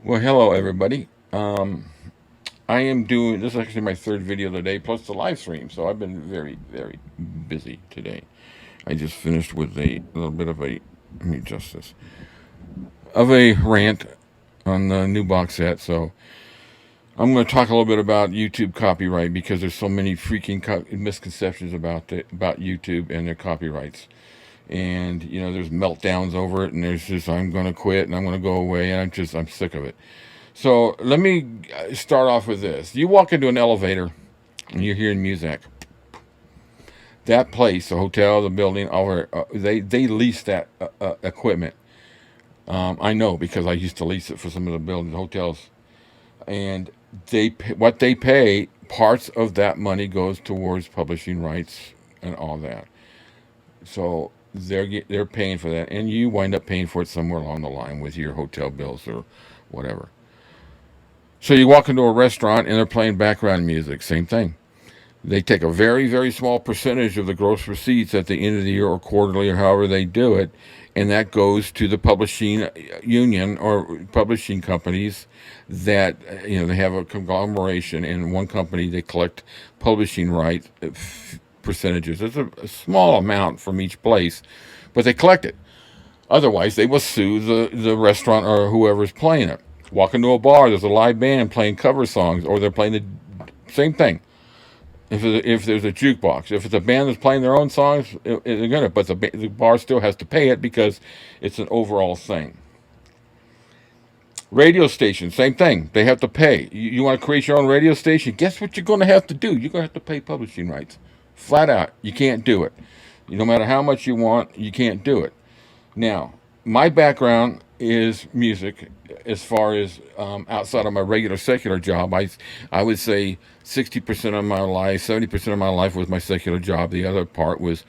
Well, hello everybody. I am doing this is actually my third video of the day plus the live stream, so I've been very busy today. I just finished with a little bit of a let me adjust this of a rant on the new box set. So I'm going to talk a little bit about YouTube copyright because there's so many freaking misconceptions about YouTube and their copyrights. And you know, there's meltdowns over it, and there's just I'm going to quit and I'm going to go away, and I'm sick of it. So let me start off with this. You walk into an elevator and you're hearing music. That place, the hotel, the building, they lease that equipment. I know because I used to lease it for some of the buildings, hotels, and what they pay, parts of that money goes towards publishing rights and all that. So they're paying for that, and you wind up paying for it somewhere along the line with your hotel bills or whatever. So you walk into a restaurant and they're playing background music. Same thing. They take a very small percentage of the gross receipts at the end of the year or quarterly or however they do it, and that goes to the publishing union or publishing companies that, you know, they have a conglomeration. In one company, they collect publishing rights percentages. It's a small amount from each place, but they collect it. Otherwise, they will sue the restaurant or whoever's playing it. Walk into a bar, there's a live band playing cover songs, or they're playing the same thing. If there's a jukebox, if it's a band that's playing their own songs, they're gonna. But the bar still has to pay it because it's an overall thing. Radio station, same thing. They have to pay. You want to create your own radio station? Guess what you're going to have to do? You're going to have to pay publishing rights. Flat out, you can't do it. No matter how much you want, you can't do it. Now, my background is music. As far as outside of my regular secular job, I would say 60% of my life, 70% of my life was my secular job. The other part was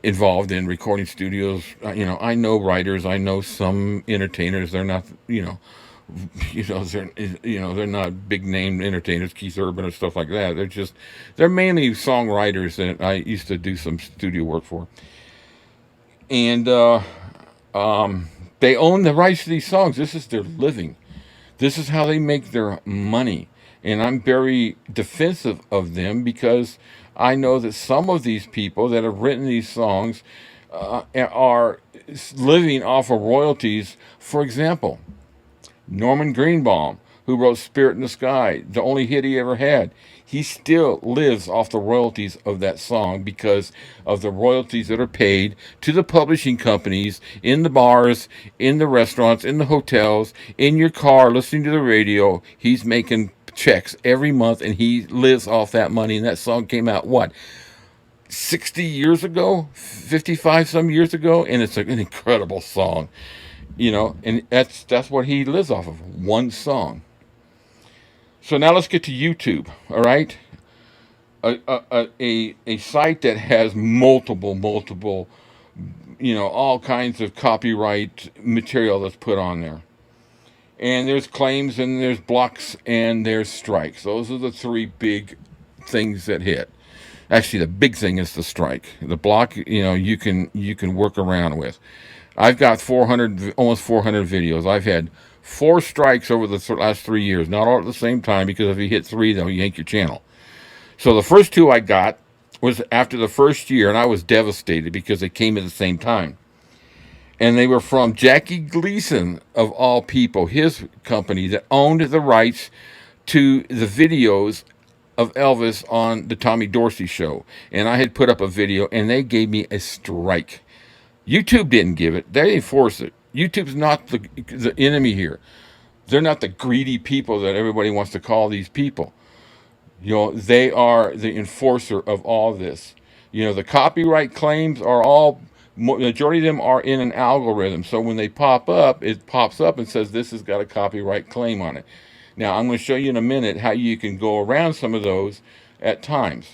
involved in recording studios. You know, I know writers. I know some entertainers. They're not, they're not big name entertainers, Keith Urban and stuff like that. They're mainly songwriters that I used to do some studio work for. And they own the rights to these songs. This is their living. This is how they make their money. And I'm very defensive of them because I know that some of these people that have written these songs are living off of royalties. For example, Norman Greenbaum, who wrote Spirit in the Sky, the only hit he ever had, he still lives off the royalties of that song because of the royalties that are paid to the publishing companies in the bars, in the restaurants, in the hotels, in your car, listening to the radio. He's making checks every month and he lives off that money. And that song came out, 60 years ago, 55 some years ago, and it's an incredible song. And that's what he lives off of, one song. So now let's get to YouTube, all right? A site that has multiple, all kinds of copyright material that's put on there. And there's claims and there's blocks and there's strikes. Those are the three big things that hit. Actually, the big thing is the strike. The block, you can work around with. I've got almost 400 videos. I've had 4 strikes over the last 3 years. Not all at the same time, because if you hit 3, they'll yank your channel. So the first 2 I got was after the first year, and I was devastated because they came at the same time. And they were from Jackie Gleason, of all people, his company that owned the rights to the videos of Elvis on the Tommy Dorsey show. And I had put up a video, and they gave me a strike. YouTube didn't give it. They enforce it. YouTube's not the enemy here. They're not the greedy people that everybody wants to call these people. They are the enforcer of all this. The copyright claims are all, majority of them are in an algorithm. So when they pop up, it pops up and says this has got a copyright claim on it. Now, I'm going to show you in a minute how you can go around some of those at times.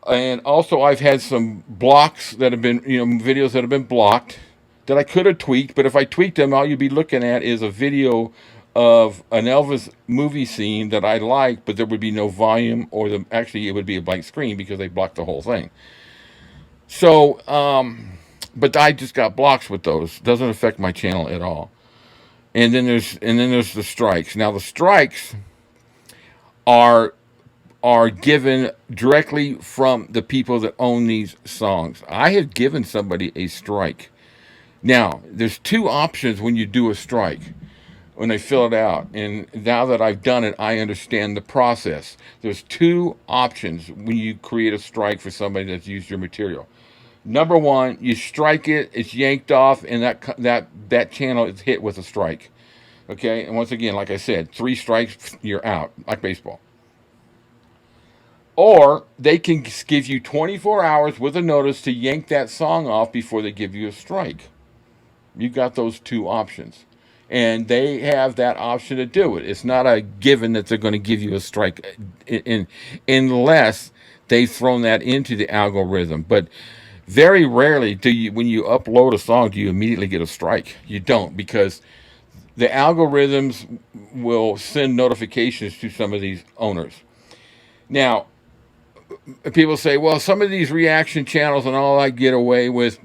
And also, I've had some blocks that have been, videos that have been blocked that I could have tweaked. But if I tweaked them, all you'd be looking at is a video of an Elvis movie scene that I like, but there would be no volume, or actually it would be a blank screen because they blocked the whole thing. So, but I just got blocks with those. Doesn't affect my channel at all. And then there's the strikes. Now the strikes are are given directly from the people that own these songs. I have given somebody a strike. Now, there's two options when you do a strike, when they fill it out. And now that I've done it, I understand the process. There's two options when you create a strike for somebody that's used your material. Number one, you strike it, it's yanked off, and that channel is hit with a strike. Okay, and once again, like I said, 3 strikes, you're out, like baseball. Or they can give you 24 hours with a notice to yank that song off before they give you a strike. You've got those two options. And they have that option to do it. It's not a given that they're going to give you a strike unless they've thrown that into the algorithm. But very rarely do you, when you upload a song, do you immediately get a strike. You don't, because the algorithms will send notifications to some of these owners. Now, people say, well, some of these reaction channels and all, I get away with,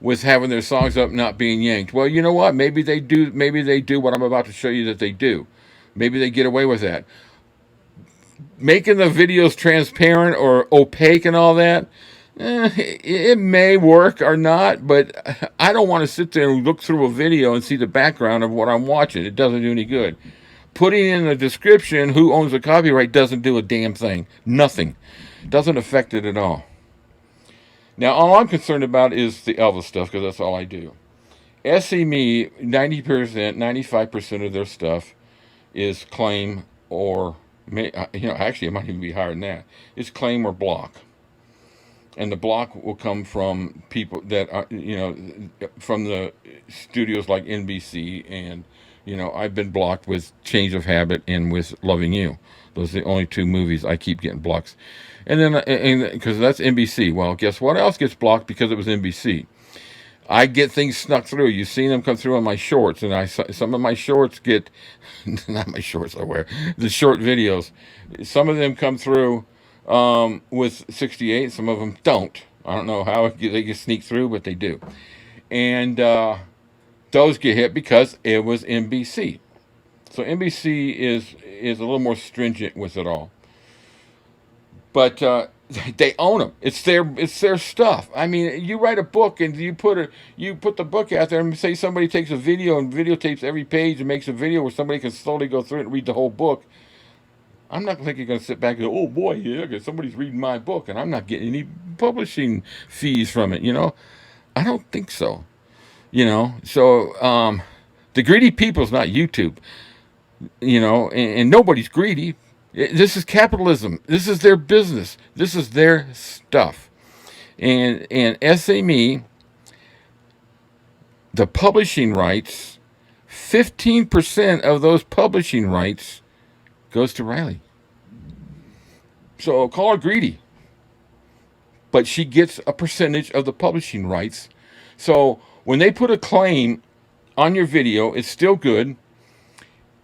with having their songs up not being yanked. Well, you know what? Maybe they do. Maybe they do what I'm about to show you that they do. Maybe they get away with that. Making the videos transparent or opaque and all that, it may work or not, but I don't want to sit there and look through a video and see the background of what I'm watching. It doesn't do any good. Putting in the description who owns the copyright doesn't do a damn thing. Nothing. Doesn't affect it at all. Now, all I'm concerned about is the Elvis stuff, because that's all I do. SME, 90%, 95% of their stuff is claim or, actually it might even be higher than that. It's claim or block. And the block will come from people that are, from the studios like NBC, and, I've been blocked with Change of Habit and with Loving You. Those are the only 2 movies I keep getting blocks. And then, because that's NBC. Well, guess what else gets blocked because it was NBC? I get things snuck through. You've seen them come through on my shorts, and some of my shorts get, not my shorts I wear, the short videos. Some of them come through with 68. Some of them don't. I don't know how they can sneak through, but they do. And those get hit because it was NBC. So NBC is a little more stringent with it all. But they own them. It's their stuff. I mean, you write a book and you put the book out there, and say somebody takes a video and videotapes every page and makes a video where somebody can slowly go through it and read the whole book. I'm not thinking you're going to sit back and go, oh boy, yeah, somebody's reading my book and I'm not getting any publishing fees from it. I don't think so. So the greedy people's not YouTube. And nobody's greedy. This is capitalism. This is their business. This is their stuff. And SME, the publishing rights, 15% of those publishing rights goes to Riley. So call her greedy. But she gets a percentage of the publishing rights. So when they put a claim on your video, it's still good.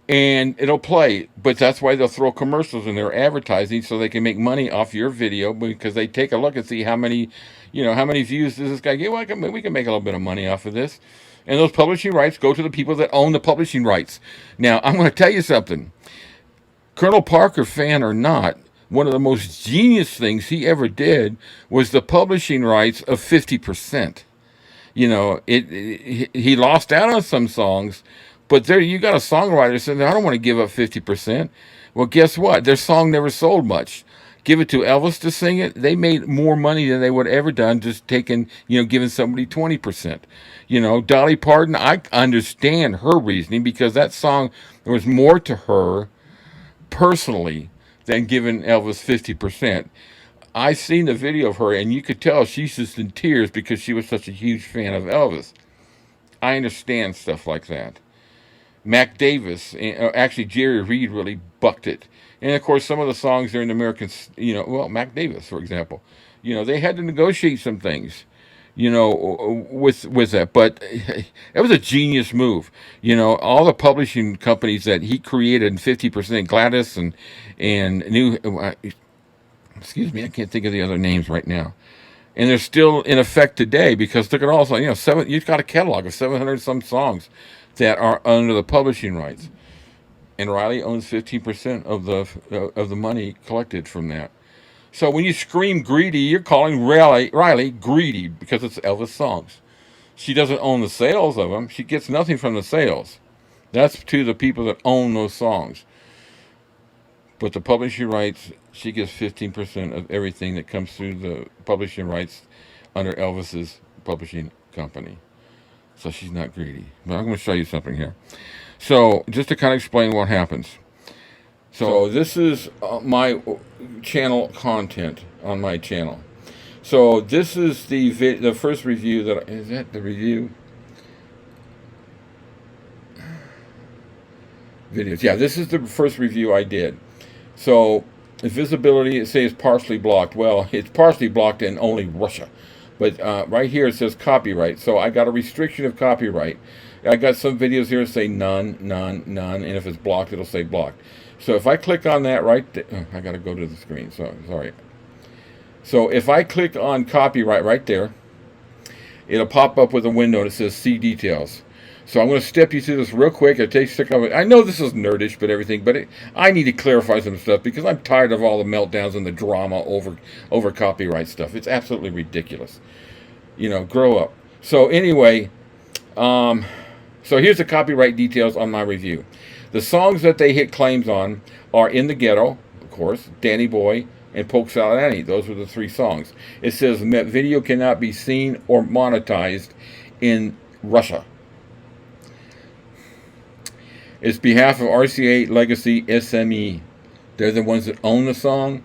And it'll play, but that's why they'll throw commercials in their advertising so they can make money off your video, because they take a look and see how many views does this guy get. Well, we can make a little bit of money off of this. And those publishing rights go to the people that own the publishing rights. Now, I'm going to tell you something. Colonel Parker, fan or not, one of the most genius things he ever did was the publishing rights of 50%. He lost out on some songs. But there, you got a songwriter saying, I don't want to give up 50%. Well, guess what? Their song never sold much. Give it to Elvis to sing it. They made more money than they would have ever done just taking, giving somebody 20%. Dolly Parton, I understand her reasoning, because that song, there was more to her personally than giving Elvis 50%. I seen the video of her, and you could tell she's just in tears because she was such a huge fan of Elvis. I understand stuff like that. Mac Davis, actually Jerry Reed really bucked it. And of course, some of the songs are in American, Mac Davis, for example, they had to negotiate some things, with that. But it was a genius move. All the publishing companies that he created, 50%, Gladys and new, excuse me, I can't think of the other names right now. and they're still in effect today because look at also, you've got a catalog of 700 some songs that are under the publishing rights, and Riley owns 15% of the money collected from that. So when you scream greedy, you're calling Riley greedy because it's Elvis songs. She doesn't own the sales of them. She gets nothing from the sales. That's to the people that own those songs. But the publishing rights, she gets 15% of everything that comes through the publishing rights under Elvis's publishing company. So she's not greedy. But I'm going to show you something here. So just to kind of explain what happens. So this is my channel content on my channel. So this is the first review that is that the review videos. Yeah, this is the first review I did. So visibility, it says partially blocked. Well, it's partially blocked in only Russia, but right here it says copyright. So I got a restriction of copyright. I got some videos here that say none, none, none, and if it's blocked, it'll say blocked. So if I click on that right there, I got to go to the screen. So sorry. So if I click on copyright right there, it'll pop up with a window that says see details. So I'm going to step you through this real quick. It takes a couple. I know this is nerdish, but everything. But I need to clarify some stuff because I'm tired of all the meltdowns and the drama over copyright stuff. It's absolutely ridiculous. Grow up. So anyway, so here's the copyright details on my review. The songs that they hit claims on are In the Ghetto, of course, Danny Boy, and Polk Salad Annie. Those were the 3 songs. It says video cannot be seen or monetized in Russia. It's behalf of RCA Legacy SME. They're the ones that own the song,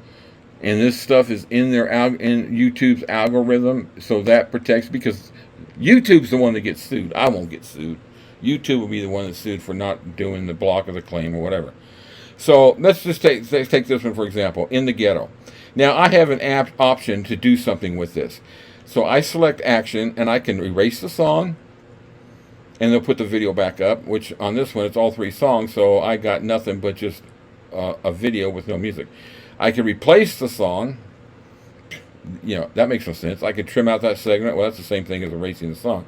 and this stuff is in in YouTube's algorithm, so that protects, because YouTube's the one that gets sued. I won't get sued. YouTube will be the one that's sued for not doing the block of the claim or whatever. So let's just take this one for example, In the Ghetto. Now I have an option to do something with this. So I select action, and I can erase the song, and they'll put the video back up, which on this one, it's all 3 songs, so I got nothing but just a video with no music. I can replace the song. That makes no sense. I can trim out that segment. Well, that's the same thing as erasing the song.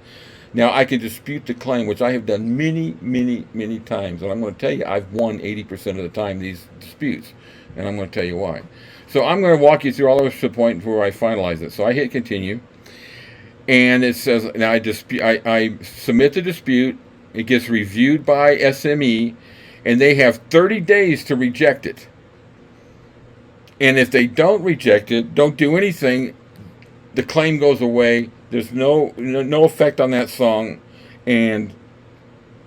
Now, I can dispute the claim, which I have done many, many, many times. And I'm going to tell you, I've won 80% of the time these disputes. And I'm going to tell you why. So I'm going to walk you through all the way to the point where I finalize it. So I hit continue. And it says, now I submit the dispute. It gets reviewed by SME, and they have 30 days to reject it. And if they don't reject it, don't do anything, the claim goes away. There's no effect on that song, and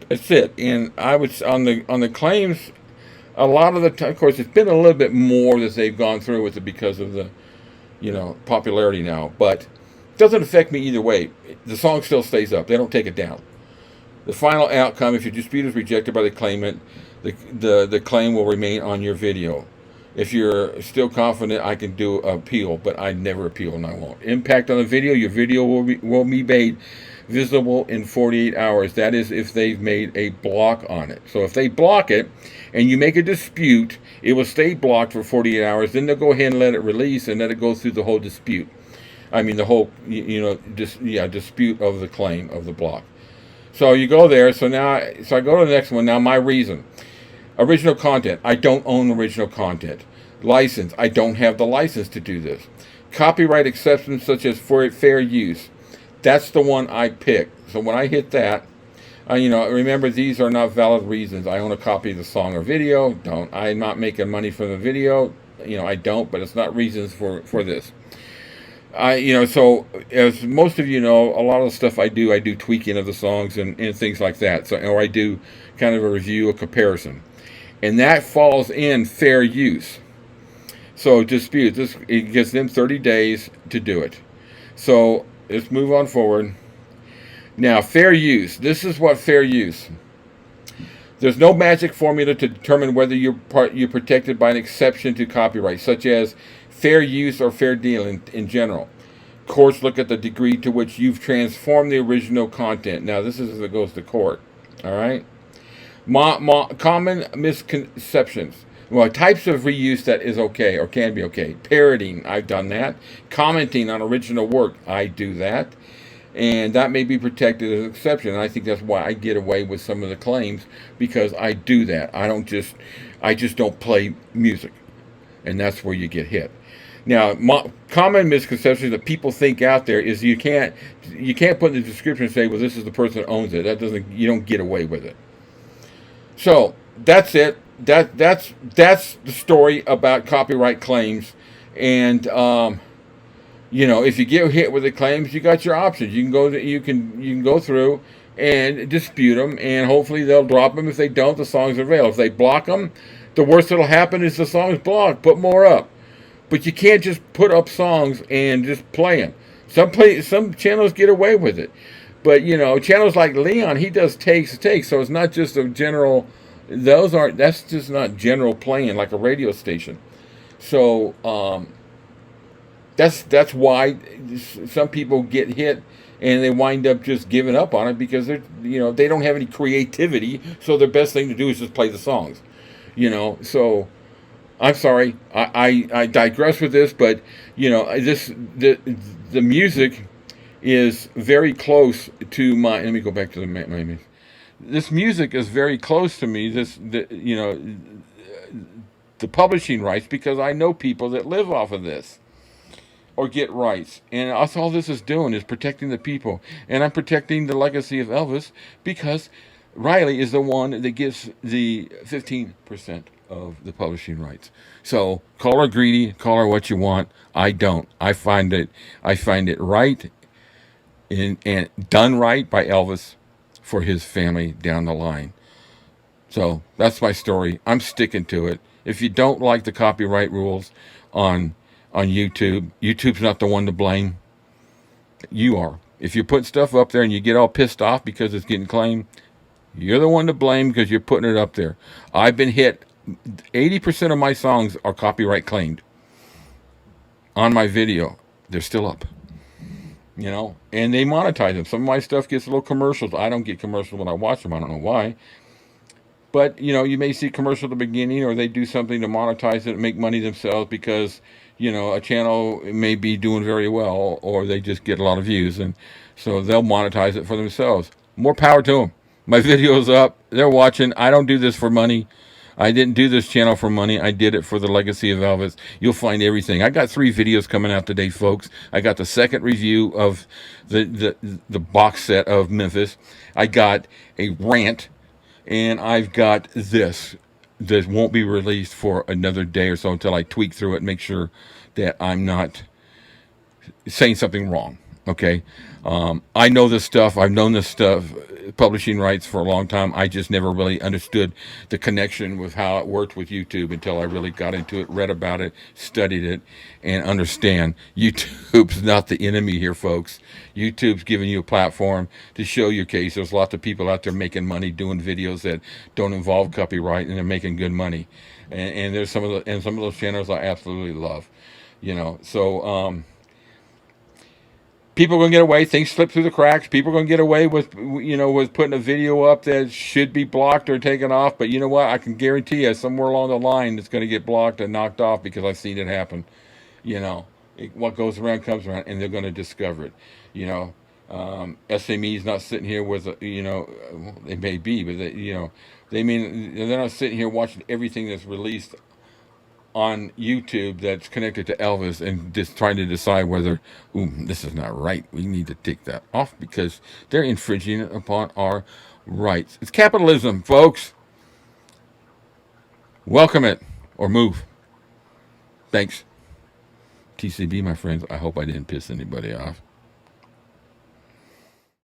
that's it. And I would on the claims, a lot of the time, of course, it's been a little bit more that they've gone through with it because of the popularity now, but it doesn't affect me either way. The song still stays up. They don't take it down. The final outcome, if your dispute is rejected by the claimant, the claim will remain on your video. If you're still confident, I can do appeal, but I never appeal, and I won't. Impact on the video, your video will be made visible in 48 hours. That is if they've made a block on it. So if they block it and you make a dispute, it will stay blocked for 48 hours. Then they'll go ahead and let it release and let it go through the whole dispute. I mean, the whole, dispute of the claim of the block. So you go there. So I go to the next one. Now, my reason. Original content. I don't own original content. License. I don't have the license to do this. Copyright exceptions such as for fair use. That's the one I picked. So when I hit that, remember, these are not valid reasons. I own a copy of the song or video. I'm not making money from the video. I don't, but it's not reasons for this. So as most of you know, a lot of the stuff I do tweaking of the songs and things like that. So, or I do kind of a review, a comparison. And that falls in fair use. So dispute, it gives them 30 days to do it. So let's move on forward. Now, fair use. This is what fair use. There's no magic formula to determine whether you're protected by an exception to copyright, such as fair use or fair deal in general. Courts look at the degree to which you've transformed the original content. Now, this is as it goes to court. All right? Common misconceptions. Well, types of reuse that is okay or can be okay. Parroting, I've done that. Commenting on original work, I do that. And that may be protected as an exception. And I think that's why I get away with some of the claims, because I do that. I just don't play music. And that's where you get hit. Now, common misconceptions that people think out there is you can't put in the description and say, well, this is the person that owns it. That doesn't, you don't get away with it. So that's it. That's the story about copyright claims. And if you get hit with the claims, you got your options. You can go through and dispute them, and hopefully they'll drop them. If they don't, the songs are available. If they block them, the worst that'll happen is the song's blocked. Put more up. But you can't just put up songs and just play them. Some channels get away with it. But, channels like Leon, he does takes. So it's not just a general, that's just not general playing like a radio station. So that's why some people get hit and they wind up just giving up on it, because they don't have any creativity. So the best thing to do is just play the songs, so I'm sorry, I digress with this, but the music is very close to my. Let me go back to my. This music is very close to me. The publishing rights, because I know people that live off of this or get rights, and that's all this is doing, is protecting the people, and I'm protecting the legacy of Elvis, because Riley is the one that gets the 15% of the publishing rights. So call her greedy, call her what you want. I don't. I find it right and done right by Elvis for his family down the line. So that's my story. I'm sticking to it. If you don't like the copyright rules on YouTube, YouTube's not the one to blame. You are. If you put stuff up there and you get all pissed off because it's getting claimed, you're the one to blame, because you're putting it up there. I've been hit. 80% of my songs are copyright claimed on my video. They're still up, and they monetize them. Some of my stuff gets little commercials. I don't get commercials when I watch them. I don't know why. But, you may see commercial at the beginning, or they do something to monetize it and make money themselves, because, a channel may be doing very well, or they just get a lot of views. And so they'll monetize it for themselves. More power to them. My video's up. They're watching. I don't do this for money. I didn't do this channel for money. I did it for the legacy of Elvis. You'll find everything. I got 3 videos coming out today, folks. I got the second review of the box set of Memphis. I got a rant, and I've got this that won't be released for another day or so until I tweak through it and make sure that I'm not saying something wrong. Okay. I know this stuff. I've known this stuff, publishing rights, for a long time. I just never really understood the connection with how it worked with YouTube until I really got into it, read about it, studied it, and understand YouTube's not the enemy here, folks. YouTube's giving you a platform to show your case. There's lots of people out there making money doing videos that don't involve copyright, and they're making good money. And there's some of those channels I absolutely love. So people are going to get away. Things slip through the cracks. People are going to get away with, with putting a video up that should be blocked or taken off. But you know what? I can guarantee you somewhere along the line it's going to get blocked and knocked off, because I've seen it happen. What goes around comes around, and they're going to discover it. SME's not sitting here with, they may be, but they're not sitting here watching everything that's released on YouTube that's connected to Elvis and just trying to decide whether, this is not right, we need to take that off, because they're infringing upon our rights. It's capitalism, folks. Welcome it or move. Thanks. TCB, my friends. I hope I didn't piss anybody off.